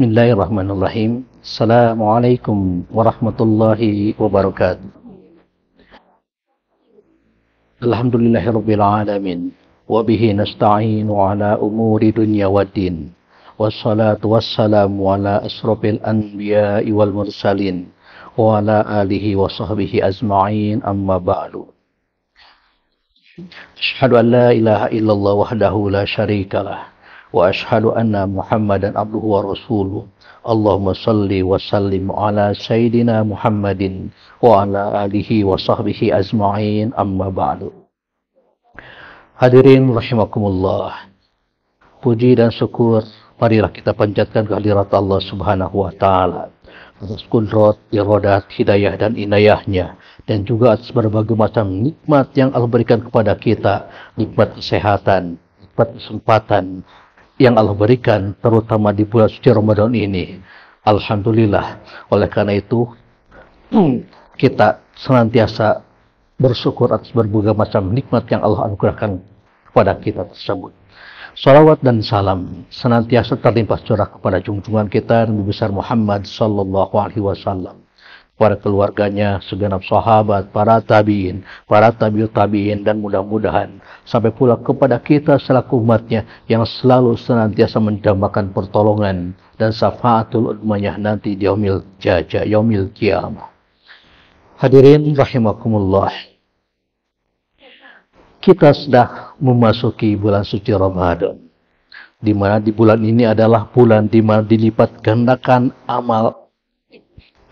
Bismillahirrahmanirrahim. Assalamualaikum warahmatullahi wabarakatuh. Alhamdulillahirabbil alamin. Wa bihi nasta'inu ala umuri dunya waddin. Wassalatu wassalamu ala asrofil anbiya'i wal mursalin wa ala alihi wa sahbihi ajma'in, amma ba'du. Asyhadu an la ilaha illallah wahdahu la syarikalah wa asyhadu anna Muhammadan abduhu wa rasuluh. Allahumma salli wa sallim ala sayyidina Muhammadin wa ala alihi wa sahbihi ajma'in, amma ba'du. Hadirin rahimakumullah. Puji dan syukur marilah kita panjatkan kehadirat Allah Subhanahu wa taala atas kudrat, iradat, hidayah dan inayahnya, dan juga atas berbagai macam nikmat yang Allah berikan kepada kita, nikmat kesehatan, nikmat kesempatan yang Allah berikan terutama di bulan suci Ramadan ini. Alhamdulillah. Oleh karena itu kita senantiasa bersyukur atas berbagai macam nikmat yang Allah anugerahkan kepada kita tersebut. Salawat dan salam senantiasa terlimpah curah kepada junjungan kita Nabi besar Muhammad sallallahu alaihi wasallam, para keluarganya, segenap sahabat, para tabi'in, para tabi'ut tabi'in, dan mudah-mudahan sampai pula kepada kita selaku umatnya yang selalu senantiasa mendambakan pertolongan dan syafaatul udmanya nanti di yaumil jaza, yaumil qiyamah. Hadirin rahimakumullah. Kita sudah memasuki bulan suci Ramadan, di mana di bulan ini adalah bulan di mana dilipat gandakan amal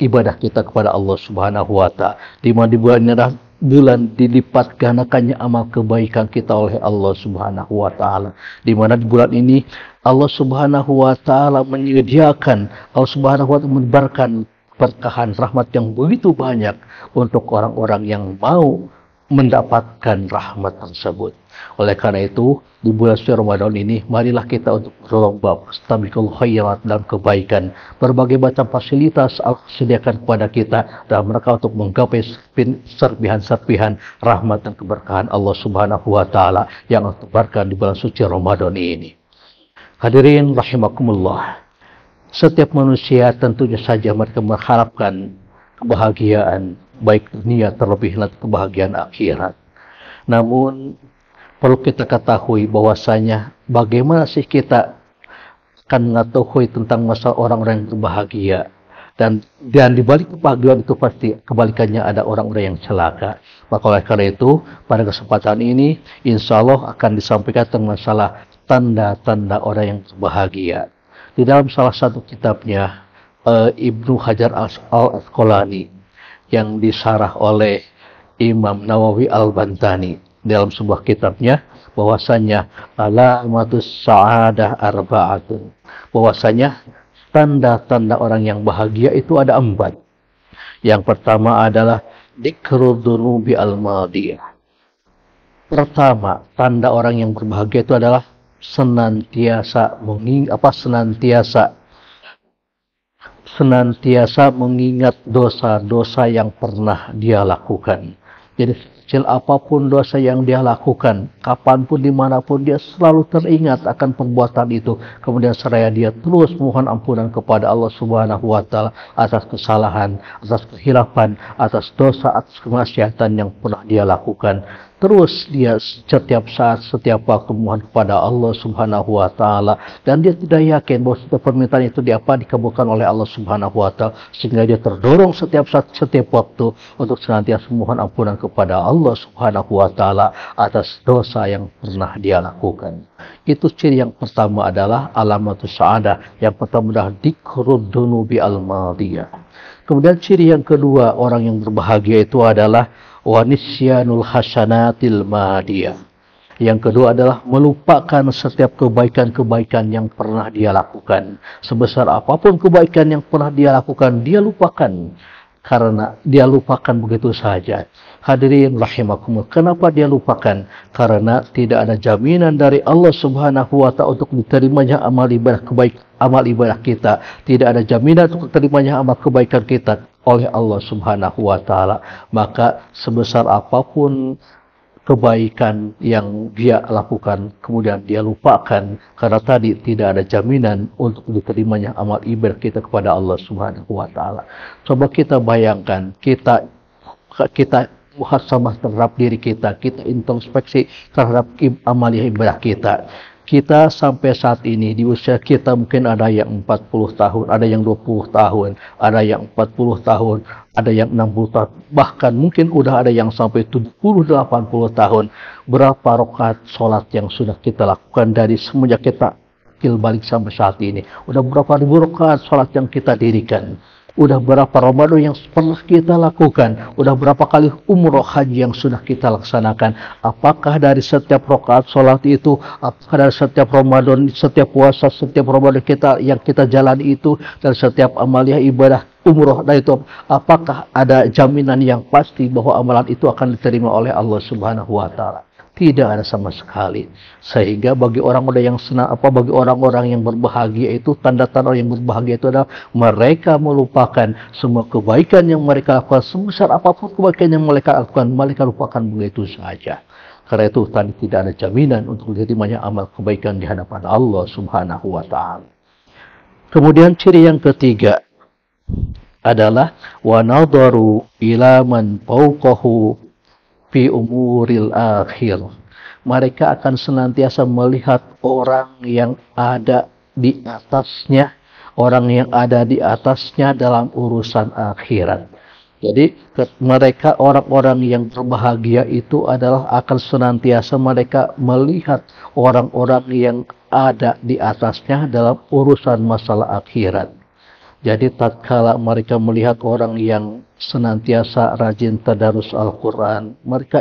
ibadah kita kepada Allah Subhanahu wa taala, di mana di bulan ini adalah bulan dilipat gandakannya amal kebaikan kita oleh Allah Subhanahu wa taala, di mana di bulan ini Allah Subhanahu wa taala menyediakan, Allah Subhanahu wa taala menebarkan berkahan rahmat yang begitu banyak untuk orang-orang yang mau mendapatkan rahmat tersebut. Oleh karena itu, di bulan suci Ramadan ini, marilah kita untuk berlomba fastabiqul khairat dalam kebaikan. Berbagai macam fasilitas Allah sediakan kepada kita dalam rangka untuk menggapai serpihan-serpihan rahmat dan keberkahan Allah Subhanahu wa taala yang Allah tebarkan di bulan suci Ramadan ini. Hadirin rahimakumullah. Setiap manusia tentunya saja mereka mengharapkan kebahagiaan baik dunia terlebih nanti kebahagiaan akhirat. Namun perlu kita ketahui bahwasanya bagaimana sih kita akan mengetahui tentang masalah orang-orang yang berbahagia, dan di balik kebahagiaan itu pasti kebalikannya ada orang-orang yang celaka. Maka oleh karena itu pada kesempatan ini insya Allah akan disampaikan tentang masalah tanda-tanda orang yang berbahagia. Di dalam salah satu kitabnya Ibnu Hajar al-Asqalani yang disarah oleh Imam Nawawi al-Bantani dalam sebuah kitabnya, bahwasanya alamatus sa'adah arba'atun, bahwasanya tanda-tanda orang yang bahagia itu ada 4. Yang pertama adalah dzikrud dzunubi al-madiyah. Pertama, tanda orang yang berbahagia itu adalah senantiasa mengingat dosa-dosa yang pernah dia lakukan. Jadi kecil apapun dosa yang dia lakukan, kapanpun dimanapun dia selalu teringat akan perbuatan itu. Kemudian seraya dia terus mohon ampunan kepada Allah Subhanahu wa taala atas kesalahan, atas kehilafan, atas dosa, atas kemaksiatan yang pernah dia lakukan. Terus dia setiap saat, setiap waktu mohon kepada Allah Subhanahu wa taala, dan dia tidak yakin bahwa setiap permintaan itu dikabulkan oleh Allah Subhanahu wa taala, sehingga dia terdorong setiap saat, setiap waktu untuk senantiasa mohon ampunan kepada Allah Subhanahu wa taala atas dosa yang pernah dia lakukan. Itu ciri yang pertama adalah alamatus sa'adah. Yang pertama adalah dzikrud dzunubi al-madiyah. Kemudian ciri yang kedua orang yang berbahagia itu adalah wa nisyanul hasanatil madiyah. Yang kedua adalah melupakan setiap kebaikan-kebaikan yang pernah dia lakukan. Sebesar apapun kebaikan yang pernah dia lakukan, dia lupakan. Karena dia lupakan begitu saja. Hadirin rahimakumullah. Kenapa dia lupakan? Karena tidak ada jaminan dari Allah Subhanahu wa taala untuk diterimanya amal ibadah kita. Tidak ada jaminan untuk diterimanya amal kebaikan kita oleh Allah Subhanahu wa taala. Maka sebesar apapun kebaikan yang dia lakukan, kemudian dia lupakan, karena tadi tidak ada jaminan untuk diterimanya amal ibadah kita kepada Allah Subhanahu wa Ta'ala. Coba kita bayangkan, kita muhasabah terhadap diri kita, kita introspeksi terhadap amal ibadah kita. Kita sampai saat ini di usia kita mungkin ada yang 40 tahun, ada yang 20 tahun, ada yang 40 tahun, ada yang 60 tahun, bahkan mungkin udah ada yang sampai 70-80 tahun. Berapa rakaat sholat yang sudah kita lakukan dari semenjak kita kecil balik sampai saat ini? Udah berapa ribu rakaat sholat yang kita dirikan? Udah berapa Ramadan yang pernah kita lakukan? Udah berapa kali umroh haji yang sudah kita laksanakan? Apakah dari setiap rakaat sholat itu, apakah dari setiap Ramadan, setiap puasa, setiap Ramadan kita yang kita jalani itu, dari setiap amalia ibadah umroh, dan itu apakah ada jaminan yang pasti bahwa amalan itu akan diterima oleh Allah Subhanahu wa Ta'ala? Tidak ada sama sekali. Sehingga bagi orang-orang yang senang, bagi orang-orang yang berbahagia itu, tanda-tanda yang berbahagia itu adalah mereka melupakan semua kebaikan yang mereka lakukan, sebesar apapun kebaikan yang mereka lakukan, mereka lupakan begitu saja. Karena itu tadi tidak ada jaminan untuk diterimanya amal kebaikan di hadapan Allah Subhanahu wa Ta'ala. Kemudian ciri yang ketiga adalah wa nadaru ila man fawqahu fi umuril akhir. Mereka akan senantiasa melihat orang yang ada di atasnya, orang yang ada di atasnya dalam urusan akhirat. Jadi mereka orang-orang yang berbahagia itu adalah akan senantiasa mereka melihat orang-orang yang ada di atasnya dalam urusan masalah akhirat. Jadi tatkala mereka melihat orang yang senantiasa rajin tadarus Al-Quran, mereka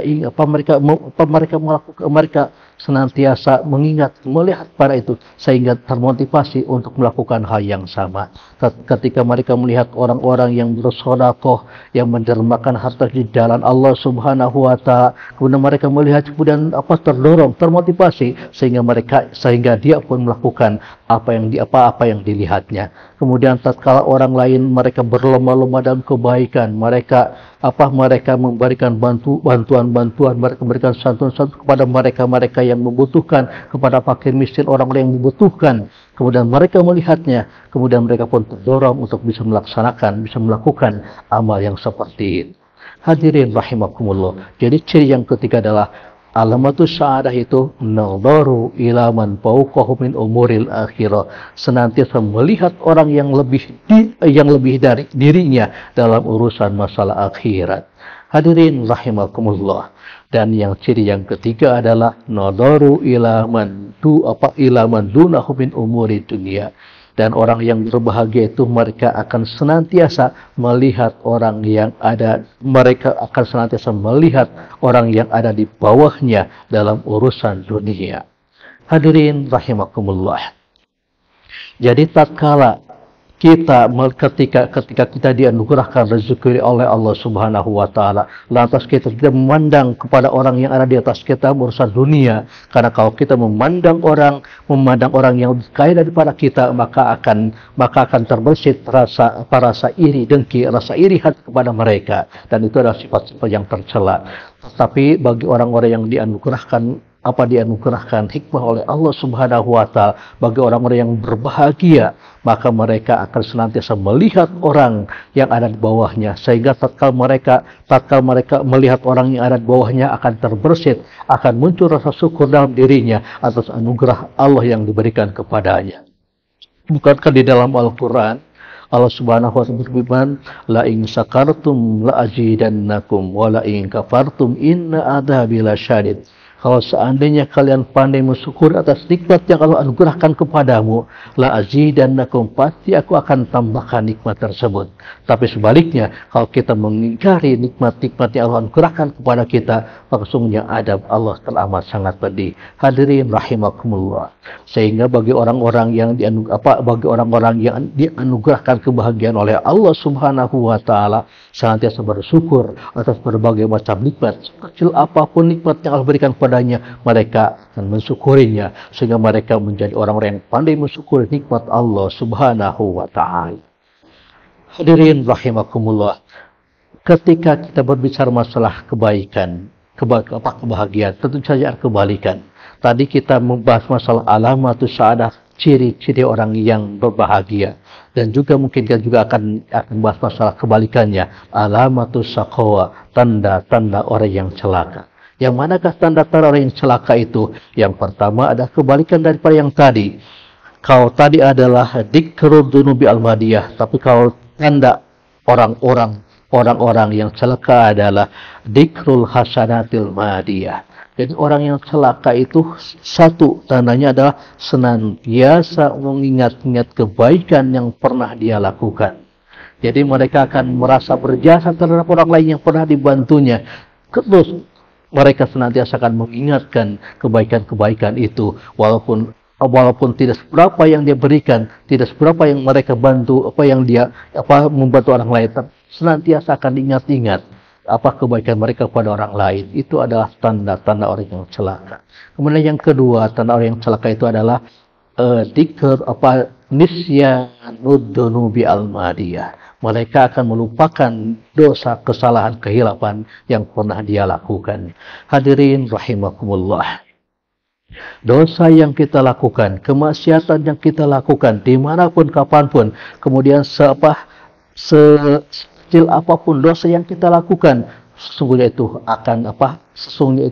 senantiasa mengingat, melihat para itu, sehingga termotivasi untuk melakukan hal yang sama. Ketika mereka melihat orang-orang yang bersedekah, yang mendermakan harta di jalan Allah Subhanahu wa Ta'ala, kemudian mereka melihat, kemudian terdorong, termotivasi, sehingga dia pun melakukan apa yang dilihatnya. Kemudian tatkala orang lain mereka berlomba-lomba dalam kebaikan, mereka memberikan bantuan, mereka memberikan santunan kepada mereka yang membutuhkan, kepada fakir miskin, orang-orang yang membutuhkan. Kemudian mereka melihatnya, kemudian mereka pun terdorong untuk bisa melakukan amal yang seperti itu. Hadirin rahimakumullah. Jadi ciri yang ketiga adalah alamatus sa'adah itu nadaru ila man fawqahu min umuril akhirah, senantiasa melihat orang yang lebih dari dirinya dalam urusan masalah akhirat. Hadirin rahimakumullah. Dan yang ciri yang ketiga adalah nadaru ila man dunahu min umuri dunia. Dan orang yang berbahagia itu mereka akan senantiasa melihat orang yang ada di bawahnya dalam urusan dunia. Hadirin rahimakumullah. Jadi tatkala ketika kita dianugerahkan rezeki oleh Allah Subhanahu wa Ta'ala, lantas kita tidak memandang kepada orang yang ada di atas kita urusan dunia, karena kalau kita memandang orang yang lebih kaya daripada kita, maka akan terbersit rasa iri dengki, rasa iri hati kepada mereka, dan itu adalah sifat-sifat yang tercela. Tetapi bagi orang-orang yang dianugerahkan hikmah oleh Allah Subhanahu wa Ta'ala, bagi orang-orang yang berbahagia, maka mereka akan senantiasa melihat orang yang ada di bawahnya, sehingga tatkala mereka melihat orang yang ada di bawahnya akan terbersit, akan muncul rasa syukur dalam dirinya atas anugerah Allah yang diberikan kepadanya. Bukankah di dalam Al-Quran Allah Subhanahu wa Ta'ala berfirman, la in sakartum la azidannakum wa la in kafartum inna adzabi lasyadid. Kalau seandainya kalian pandai bersyukur atas nikmat yang Allah anugerahkan kepadamu, la azidannakum, pasti aku akan tambahkan nikmat tersebut. Tapi sebaliknya, kalau kita mengingkari nikmat-nikmat yang Allah anugerahkan kepada kita, maka sungguhnya adab Allah teramat sangat pedih. Hadirin rahimakumullah. Sehingga bagi orang-orang yang dianugerahkan kebahagiaan oleh Allah Subhanahu wa Ta'ala, senantiasa bersyukur atas berbagai macam nikmat, kecil apapun nikmat yang Allah berikan kepadanya, mereka akan mensyukurinya, sehingga mereka menjadi orang-orang yang pandai mensyukuri nikmat Allah Subhanahu wa Ta'ala. Hadirin rahimakumullah. Ketika kita berbicara masalah kebaikan, kebahagiaan. Tentu saja kebalikan. Tadi kita membahas masalah alamatus sa'adah, ciri-ciri orang yang berbahagia, dan juga mungkin kita juga akan bahas masalah kebalikannya, alamatus saqawa, tanda-tanda orang yang celaka. Yang manakah tanda-tanda orang yang celaka itu? Yang pertama ada kebalikan daripada yang tadi. Kalau tadi adalah dzikrul dzunubi al-madiyah, tapi kalau tanda orang-orang yang celaka adalah dzikrul hasanatil madiyah. Jadi orang yang celaka itu satu tandanya adalah senantiasa mengingat-ingat kebaikan yang pernah dia lakukan. Jadi mereka akan merasa berjasa terhadap orang lain yang pernah dibantunya. Terus mereka senantiasa akan mengingatkan kebaikan-kebaikan itu, walaupun tidak seberapa yang dia berikan, tidak seberapa yang mereka bantu, membantu orang lain, senantiasa akan diingat-ingat kebaikan mereka kepada orang lain. Itu adalah tanda-tanda orang yang celaka. Kemudian yang kedua, tanda orang yang celaka itu adalah nisyanud dzunubi al-madiyah. Mereka akan melupakan dosa, kesalahan, kehilapan yang pernah dia lakukan. Hadirin rahimakumullah. Dosa yang kita lakukan, kemaksiatan yang kita lakukan, dimanapun, kapanpun, kemudian sekecil apapun dosa yang kita lakukan, sesungguhnya itu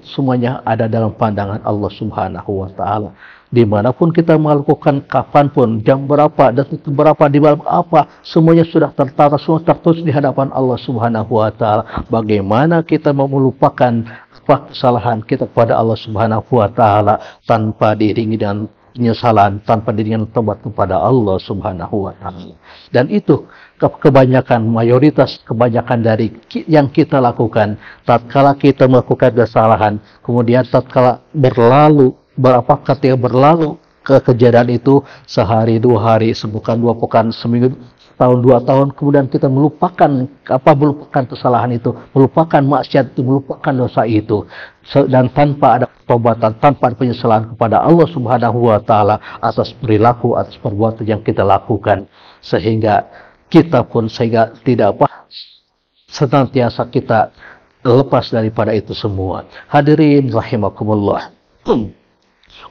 semuanya ada dalam pandangan Allah Subhanahu wa Ta'ala. Dimanapun kita melakukan, kapanpun, jam berapa, detik berapa, di malam apa, semuanya sudah tertara, semua tertulis di hadapan Allah Subhanahu wa Ta'ala. Bagaimana kita mau melupakan kesalahan kita kepada Allah Subhanahu wa Ta'ala tanpa diiringi dengan penyesalan, tanpa diiringi dengan tobat kepada Allah Subhanahu wa Ta'ala. Dan itu kebanyakan, mayoritas kebanyakan dari yang kita lakukan tatkala kita melakukan kesalahan, kemudian tatkala ketika berlalu kejadian itu sehari, 2 hari, sebulan, 2 pekan, seminggu, tahun, 2 tahun, kemudian kita melupakan kesalahan itu, melupakan maksiat itu, melupakan dosa itu, dan tanpa ada pertobatan, tanpa ada penyesalan kepada Allah Subhanahu wa Ta'ala atas perilaku, atas perbuatan yang kita lakukan, sehingga tidak senantiasa kita lepas daripada itu semua. Hadirin rahimakumullah.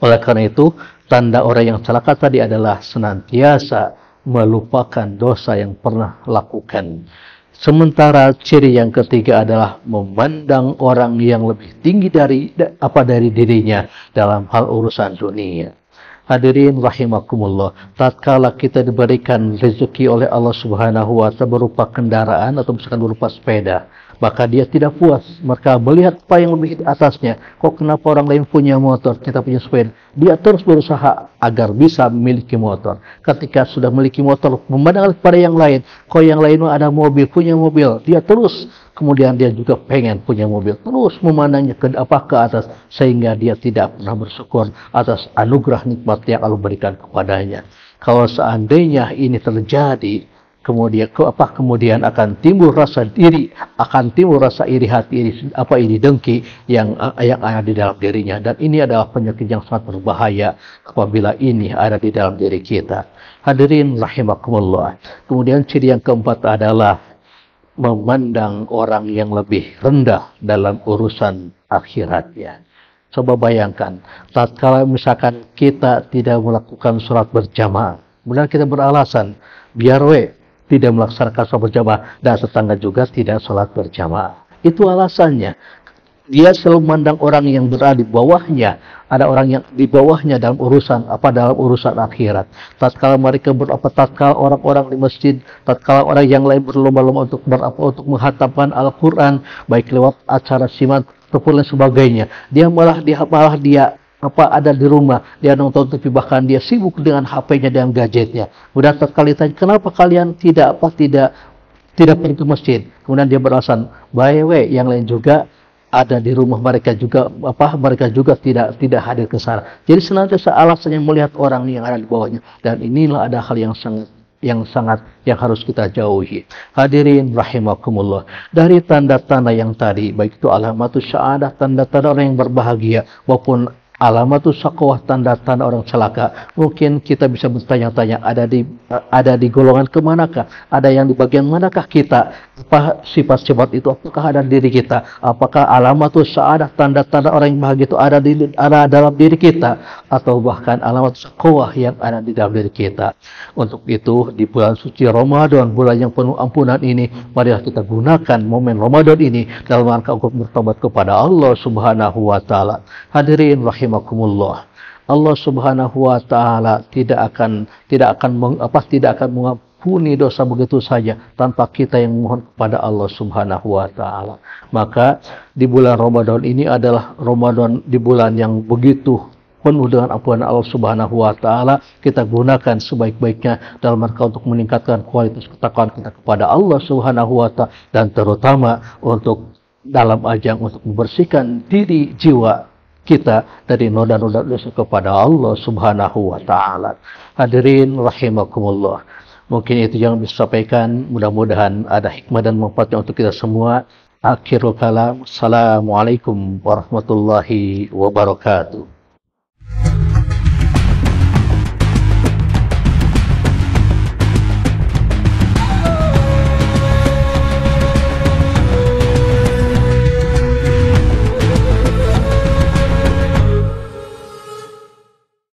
Oleh karena itu, tanda orang yang celaka tadi adalah senantiasa melupakan dosa yang pernah lakukan. Sementara ciri yang ketiga adalah memandang orang yang lebih tinggi dari dirinya dalam hal urusan dunia. Hadirin rahimakumullah, tatkala kita diberikan rezeki oleh Allah Subhanahu wa Ta'ala berupa kendaraan atau misalkan berupa sepeda, maka dia tidak puas. Maka melihat apa yang lebih atasnya, kok kenapa orang lain punya motor, kita punya sepeda. Dia terus berusaha agar bisa memiliki motor. Ketika sudah memiliki motor, memandang kepada yang lain, kok yang lain ada mobil, punya mobil, dia terus kemudian dia juga pengen punya mobil, terus memandangnya ke atas, sehingga dia tidak pernah bersyukur atas anugerah nikmat yang Allah berikan kepadanya. Kalau seandainya ini terjadi, kemudian akan timbul rasa iri, iri hati, iri dengki yang ada di dalam dirinya, dan ini adalah penyakit yang sangat berbahaya apabila ini ada di dalam diri kita. Hadirin rahimakumullah. Kemudian ciri yang keempat adalah memandang orang yang lebih rendah dalam urusan akhiratnya. Coba bayangkan, tatkala misalkan kita tidak melakukan sholat berjamaah, kemudian kita beralasan, biar tidak melaksanakan sholat berjamaah, dan tetangga juga tidak sholat berjamaah. Itu alasannya. Dia selalu memandang orang yang berada di bawahnya, ada orang yang di bawahnya dalam urusan akhirat. Tatkala orang-orang di masjid, tatkala orang yang lain berlomba-lomba untuk menghatamkan Al-Qur'an, baik lewat acara simak ataupun lain sebagainya, dia malah ada di rumah, dia nonton TV, bahkan dia sibuk dengan HP-nya dan gadgetnya. Kemudian tatkala ditanya, kenapa kalian tidak pergi ke masjid? Kemudian dia beralasan, yang lain juga ada di rumah, mereka juga tidak hadir ke sana. Jadi senantiasa alasannya melihat orang yang ada di bawahnya, dan inilah ada hal yang harus kita jauhi. Hadirin rahimakumullah. Dari tanda-tanda yang tadi, baik itu alamatus sa'adah, tanda-tanda orang yang berbahagia, maupun Alamatus syaqwah, tanda-tanda orang celaka. Mungkin kita bisa bertanya-tanya, ada di golongan kemanakah? Ada yang di bagian manakah kita? Apa sifat-sifat itu? Apakah ada di diri kita? Apakah alamatus sa'adah, tanda-tanda orang yang bahagia itu ada dalam diri kita? Atau bahkan alamatus syaqwah yang ada di dalam diri kita? Untuk itu, di bulan suci Ramadan, bulan yang penuh ampunan ini, marilah kita gunakan momen Ramadan ini dalam rangka untuk bertobat kepada Allah Subhanahu wa taala. Hadirin rahimakumullah. Allah Subhanahu wa taala tidak akan mengampuni dosa begitu saja tanpa kita yang mohon kepada Allah Subhanahu wa taala. Maka di bulan Ramadan ini adalah Ramadan di bulan yang begitu penuh dengan ampunan Allah Subhanahu wa taala. Kita gunakan sebaik-baiknya dalam rangka untuk meningkatkan kualitas ketakwaan kita kepada Allah Subhanahu wa taala, dan terutama untuk dalam ajang untuk membersihkan diri jiwa kita dari noda-noda dosa kepada Allah Subhanahu wa taala. Hadirin rahimakumullah. Mungkin itu yang bisa sampaikan, mudah-mudahan ada hikmah dan manfaatnya untuk kita semua. Akhirul kalam. Assalamualaikum warahmatullahi wabarakatuh.